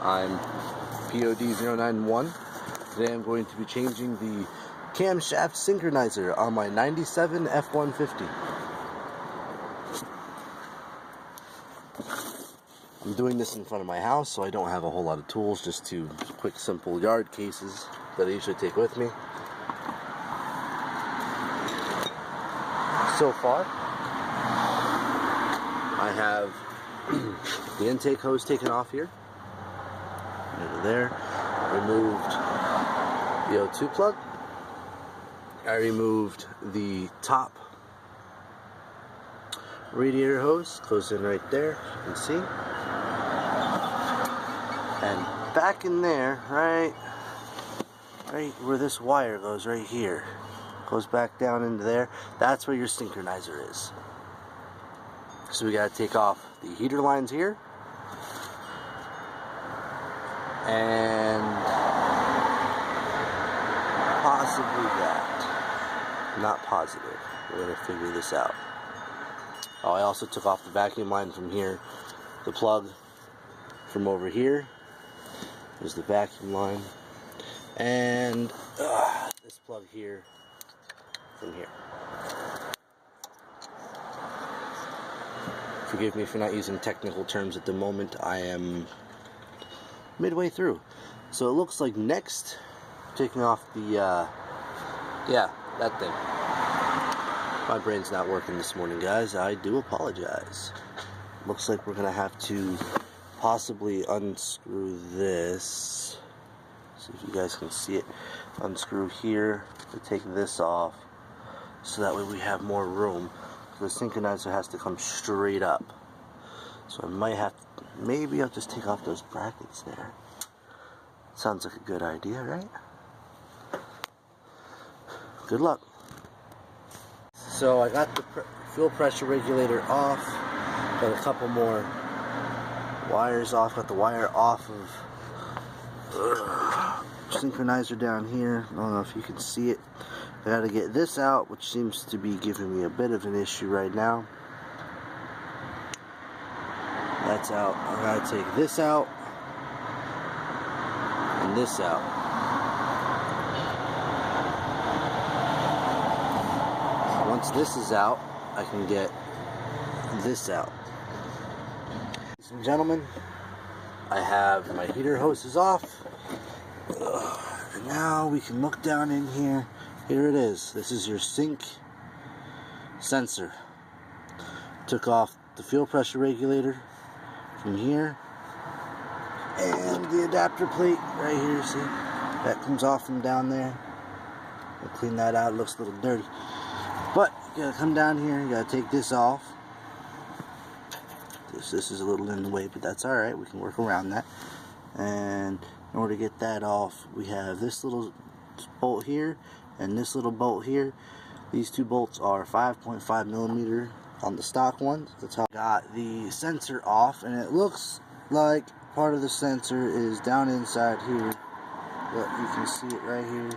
I'm POD091. Today I'm going to be changing the camshaft synchronizer on my 97 F150. I'm doing this in front of my house, so I don't have a whole lot of tools, just two quick simple yard cases that I usually take with me. So far, I have the intake hose taken off here, over there. Removed the O2 plug. I removed the top radiator hose, goes in right there, you can see. And back in there, right where this wire goes, right here, goes back down into there, that's where your synchronizer is. So we gotta take off the heater lines here, and possibly that. Not positive. We're gonna figure this out. Oh, I also took off the vacuum line from here, the plug from over here. There's the vacuum line, and this plug here from here. Forgive me for not using technical terms at the moment. I am midway through. So it looks like next, taking off the, yeah, that thing. My brain's not working this morning, guys. I do apologize. Looks like we're gonna have to possibly unscrew this. See if you guys can see it. Unscrew here to take this off, so that way we have more room. The synchronizer has to come straight up. So I might have to, maybe I'll just take off those brackets there. Sounds like a good idea, right? Good luck. So I got the fuel pressure regulator off. Got a couple more wires off. Got the wire off of synchronizer down here. I don't know if you can see it. I gotta get this out, which seems to be giving me a bit of an issue right now. That's out. I gotta take this out and this out. Once this is out, I can get this out. Ladies and gentlemen, I have my heater hoses off. And now we can look down in here. Here it is. This is your sync sensor. Took off the fuel pressure regulator from here, and the adapter plate right here. See, that comes off from down there. I'll clean that out. It looks a little dirty, but you gotta come down here. You gotta take this off. This is a little in the way, but that's all right. We can work around that. And in order to get that off, we have this little bolt here and this little bolt here. These two bolts are 5.5 millimeter on the stock ones. That's how I got the sensor off, and it looks like part of the sensor is down inside here, but you can see it right here.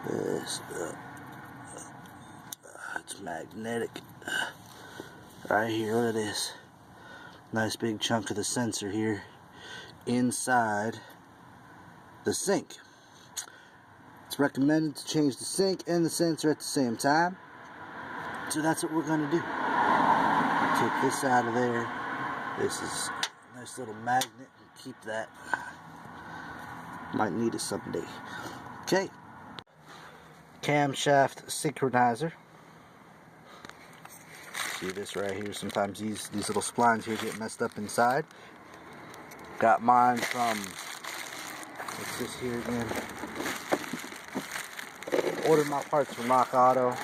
This it's magnetic right here. Look at this nice big chunk of the sensor here inside the sink. It's recommended to change the sink and the sensor at the same time, so that's what we're going to do. Take this out of there. This is a nice little magnet. Keep that. Might need it someday. Okay. Camshaft synchronizer. See this right here? Sometimes these little splines here get messed up inside. Got mine from, what's this here again? Ordered my parts from Rock Auto.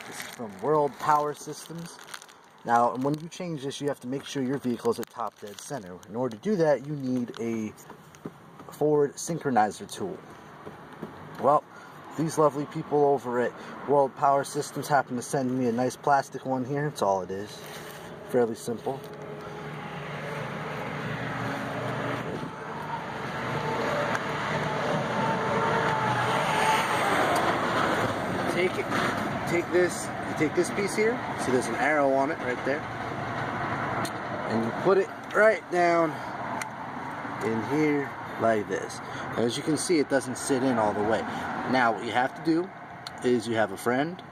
This is from World Power Systems. Now, when you change this, you have to make sure your vehicle is at top dead center. In order to do that, you need a forward synchronizer tool. Well, these lovely people over at World Power Systems happen to send me a nice plastic one here. That's all it is. Fairly simple. Take this piece here. See, there's an arrow on it right there, and you put it right down in here like this. And as you can see, it doesn't sit in all the way. Now what you have to do is you have a friend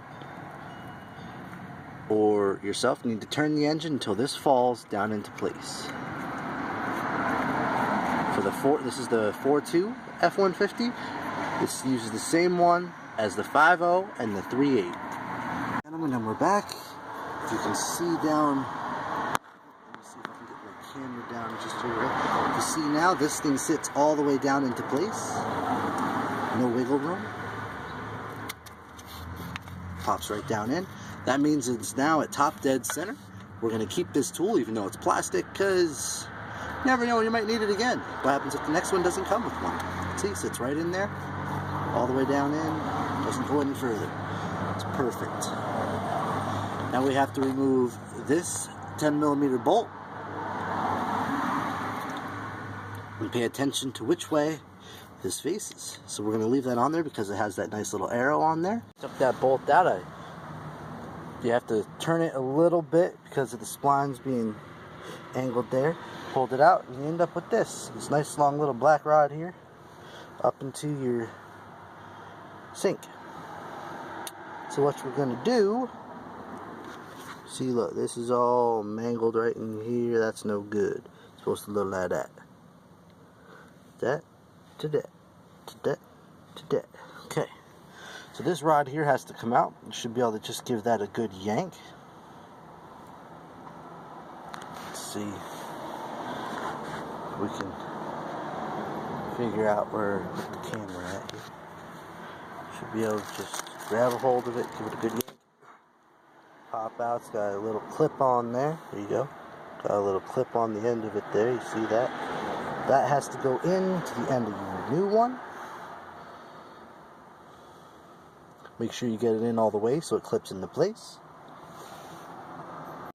or yourself need to turn the engine until this falls down into place. This is the 4.2 F150. This uses the same one as the 5.0 and the 3.8. Gentlemen, and we're back. If you can see down, let me see if I can get my camera down just over there. If you see now, this thing sits all the way down into place. No wiggle room. Pops right down in. That means it's now at top dead center. We're going to keep this tool even though it's plastic because you never know, you might need it again. What happens if the next one doesn't come with one? See, it sits right in there, all the way down in, doesn't go any further. It's perfect. Now we have to remove this 10mm bolt and pay attention to which way this faces. So we're going to leave that on there because it has that nice little arrow on there. Took that bolt out. You have to turn it a little bit because of the splines being angled there. Pulled it out and you end up with this nice long little black rod here up into your sink. So what we're going to do, see, look, this is all mangled right in here. That's no good. It's supposed to look like that. That to that to that to that. Okay. So this rod here has to come out. You should be able to just give that a good yank. Let's see if we can figure out where to put the camera at here. Should be able to just grab a hold of it, give it a good yank. Pop out. It's got a little clip on there. There you go. Got a little clip on the end of it there. You see that? That has to go into the end of your new one. Make sure you get it in all the way so it clips into place.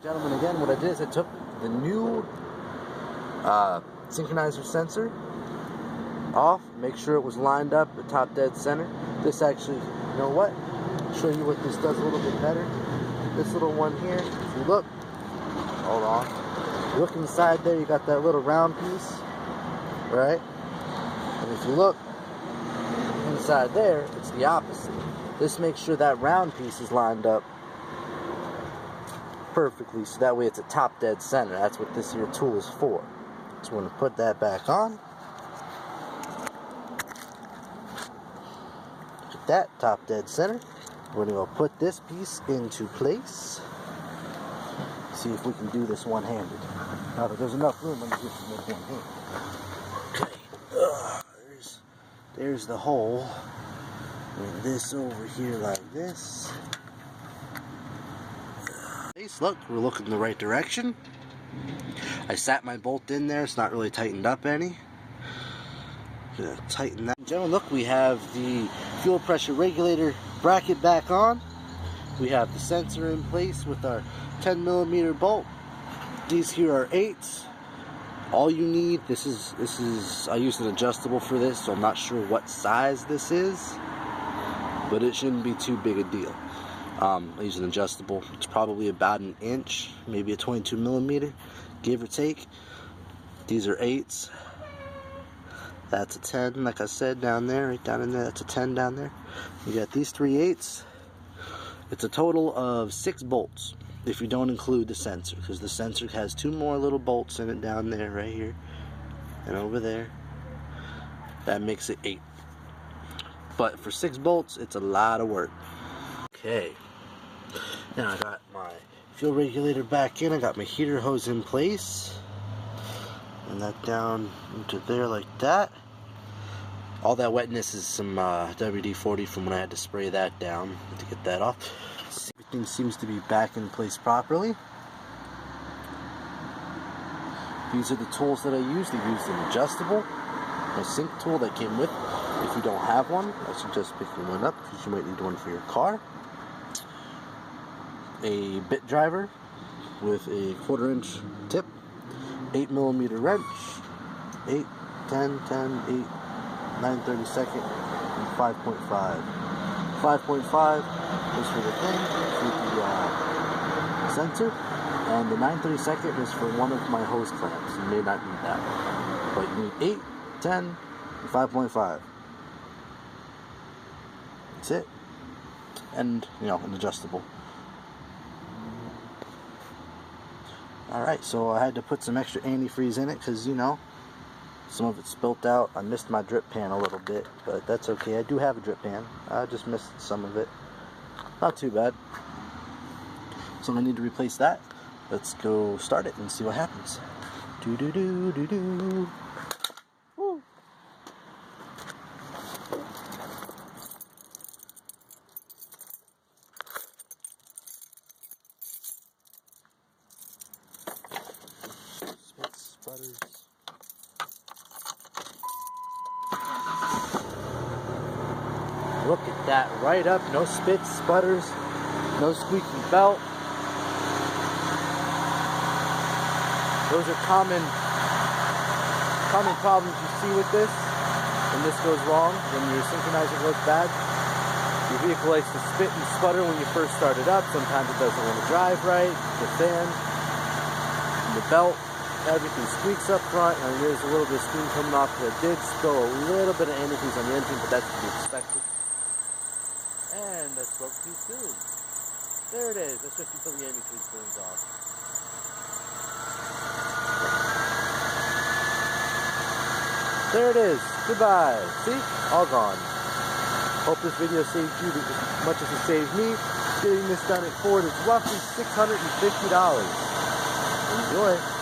Gentlemen, again, what I did is I took the new synchronizer sensor off, make sure it was lined up at top dead center. This actually, you know what? I'll show you what this does a little bit better. This little one here, if you look, hold on. Look inside there, you got that little round piece, right? And if you look inside there, it's the opposite. This makes sure that round piece is lined up perfectly, so that way it's at top dead center. That's what this here tool is for. So we're going to put that back on. Look at that, top dead center. We're going to put this piece into place. See if we can do this one-handed. Now that there's enough room, I'm just going to make one hand. Okay, there's the hole. Bring this over here like this. Look, we're looking the right direction. I sat my bolt in there. It's not really tightened up any. Gonna tighten that. Gentlemen, look, we have the fuel pressure regulator bracket back on. We have the sensor in place with our 10mm bolt. These here are 8s. All you need, this is I used an adjustable for this, so I'm not sure what size this is, but it shouldn't be too big a deal. I use an adjustable. It's probably about an inch, maybe a 22mm, give or take. These are 8s. That's a 10, like I said, down there, right down in there. That's a 10 down there. You got these 3 8s. It's a total of 6 bolts, if you don't include the sensor, because the sensor has 2 more little bolts in it down there, right here, and over there. That makes it 8. But for 6 bolts, it's a lot of work. Okay. Now I got my fuel regulator back in. I got my heater hose in place. And that down into there like that. All that wetness is some WD-40 from when I had to spray that down to get that off. Everything seems to be back in place properly. These are the tools that I used. I used an adjustable, my sync tool that came with. If you don't have one, I suggest picking one up because you might need one for your car. A bit driver with a 1/4 inch tip, 8mm wrench, 8, 10, 10, 8, 9/32, and 5.5. 5.5 is for the thing, for the sensor, and the 9/32 is for one of my hose clamps. You may not need that one. But you need 8, 10, and 5.5. That's it. And, you know, an adjustable. Alright, so I had to put some extra antifreeze in it because, you know, some of it spilt out. I missed my drip pan a little bit, but that's okay. I do have a drip pan. I just missed some of it. Not too bad. So I'm going to need to replace that. Let's go start it and see what happens. Do-do-do-do-do. Woo. Spit sputters. Look at that, right up, no spits, sputters, no squeaky belt. Those are common problems you see with this. When this goes wrong, when your synchronizer goes bad, your vehicle likes to spit and sputter when you first start it up. Sometimes it doesn't want to drive right, the fan, the belt, everything squeaks up front, and there's a little bit of steam coming off. It did spill a little bit of antifreeze on the engine, but that's to be expected. And I spoke too soon. There it is. That's just until the antifreeze burns off. There it is. Goodbye. See? All gone. Hope this video saved you as much as it saved me. Getting this done at Ford is roughly $650. Enjoy.